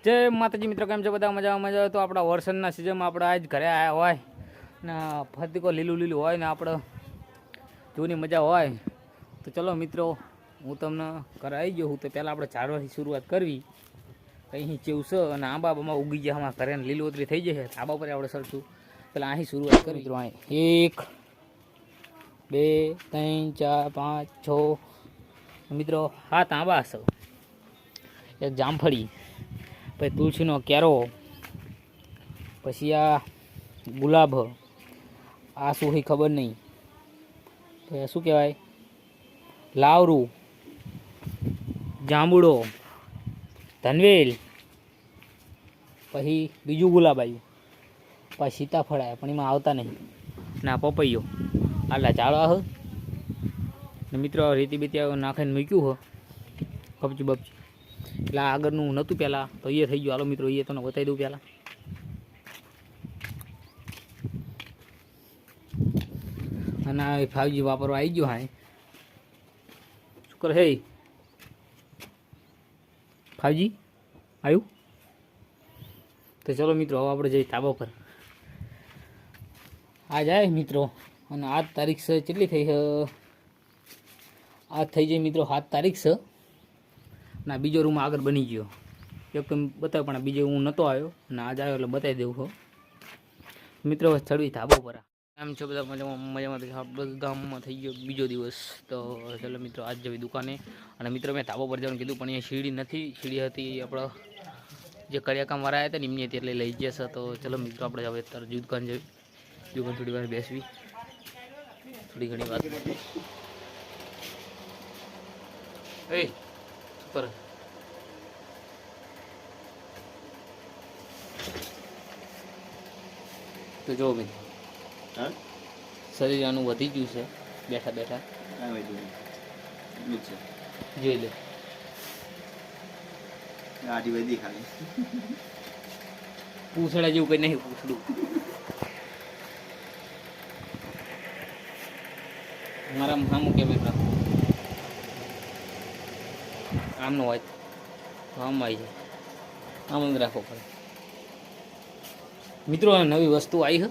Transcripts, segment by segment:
जय माताजी मित्रों, केम छो बधा? मजा मजा। तो अपना वरसादना सीजन में आज घरे आया होय ने फरती को लीलू लीलू होय ने આપણે જોની મજા હોય તો ચલો મિત્રો, હું તમને ઘરે આવી ગયો હું તો પહેલાં આપણે ઝાડવાથી શરૂઆત કરવી. અહીં ચેવું છે અને આંબામાં ઉગી ગયા અમારા ઘરે લીલોતરી થઈ જશે. ધાબા પર આપણે સરશું પહેલાં અહીં શરૂઆત કરી મિત્રો. અહીં 1 2 3 4 5 6 મિત્રો 7 આંબા છે, એક જામફળી, પછી તુલસીનો કેરો, પછી આ ગુલાબ, આ શું હોય ખબર નહીં, પછી શું કહેવાય, લાવરું, જાંબુડો, ધનવેલ, પછી બીજું ગુલાબ આવ્યું, પછી સીતાફળ આવ્યા પણ એમાં આવતા નહીં, ના પપૈયો, આટલા ઝાડવા હ ને મિત્રો રેતી બેતી નાખીને મૂક્યું હો કપચી બપચી. એટલે આગળનું નહોતું પહેલાં તો એ થઈ ગયું. હાલો મિત્રો એ તમને બતાવી દઉં પહેલાં. અને આ 5G વાપરવા આવી ગયો. હા શું કરે હે 5G આવ્યું. તો ચલો મિત્રો હવે આપણે જઈએ ધાબા પર. આ જાય મિત્રો અને 8 તારીખ છે. કેટલી થઈ છે? આજ થઈ જાય મિત્રો 7 તારીખ છે. ના બીજો રૂમ આગળ બની ગયો. એક તો બતાવ્યો પણ બીજો હું નહોતો આવ્યો અને આજ આવ્યો એટલે બતાવી દઉં છો મિત્રો. ચડવી ધાબા પર. એમ છો બધા મજામાં બધા ગામમાં થઈ ગયો બીજો દિવસ. તો ચાલો મિત્રો આજ જવી દુકાને. અને મિત્રો મેં ધાબા પર જવાનું કીધું પણ અહીંયા સીડી નથી. સીડી હતી આપણે જે કડિયાકામવાળા આવ્યા હતા ને એમની હતી એટલે લઈ જશે. તો ચલો મિત્રો આપણે હવે અત્યારે દુકાન જવી. દુકાન થોડી વાર બેસવી, થોડી ઘણી વાત. એ પર તો જો મિત્રો શરીર આનું વધી ગયું છે બેઠા બેઠા. જોઈ લે ગાડી વધી ખાલી પૂછડા જેવું કઈ નહીં. પૂછડું મારા આમ કે મિત્રો આમનો હોય તો આમ આવી જાય. આમ જ રાખવો પડે મિત્રો. નવી વસ્તુ આવી છે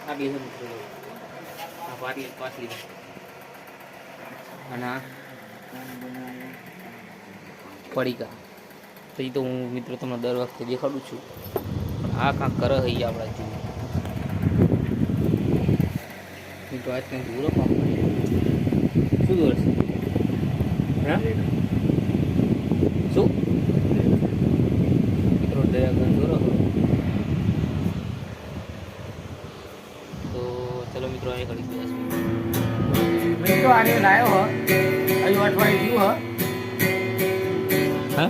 આ બી મિત્રો. આ પાટલી અને આ પડીકા. તો એ તો હું મિત્રો તમને દર વખતે દેખાડું છું પણ આ કાંક કરે છે આપણા જીવ મિત્રો. આજ કંઈક દૂર શું દૂર છે? હા શું મિત્રો દયા દૂર. તો ચલો મિત્રો અહીં કરી દઈએ મિત્રો. આને લાવ્યો હો અહીં અઠવાડિયું ગયું હો. હા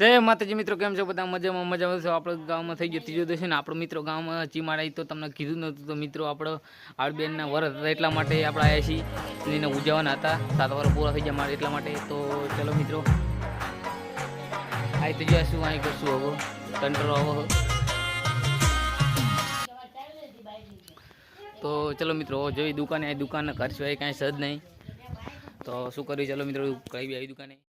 જય માતાજી મિત્રો, કેમ છો બધા? મજામાં મજામાં છો. આપણે ગામમાં થઈ ગયો ત્રીજો દિવસ ને આપણો મિત્રો ગામમાં ચીમાડા તો તમને કીધું નહોતું. તો મિત્રો આપણે આડબેનના વરસ હતા એટલા માટે આપણે આવ્યા છીએ. એને ઉજવવાના હતા. 7 વર્ષ પૂરા થઈ ગયા મારે એટલા માટે. તો ચલો મિત્રો આ તો જઈશું અહીં કરશું હવે કંટ્રોલ હવે. તો ચલો મિત્રો જોઈ દુકાને. આ દુકાનના ઘર સિવાય કાંઈ સજ નહીં. તો શું કર્યું? ચલો મિત્રો કઈ બી આવી દુકાને.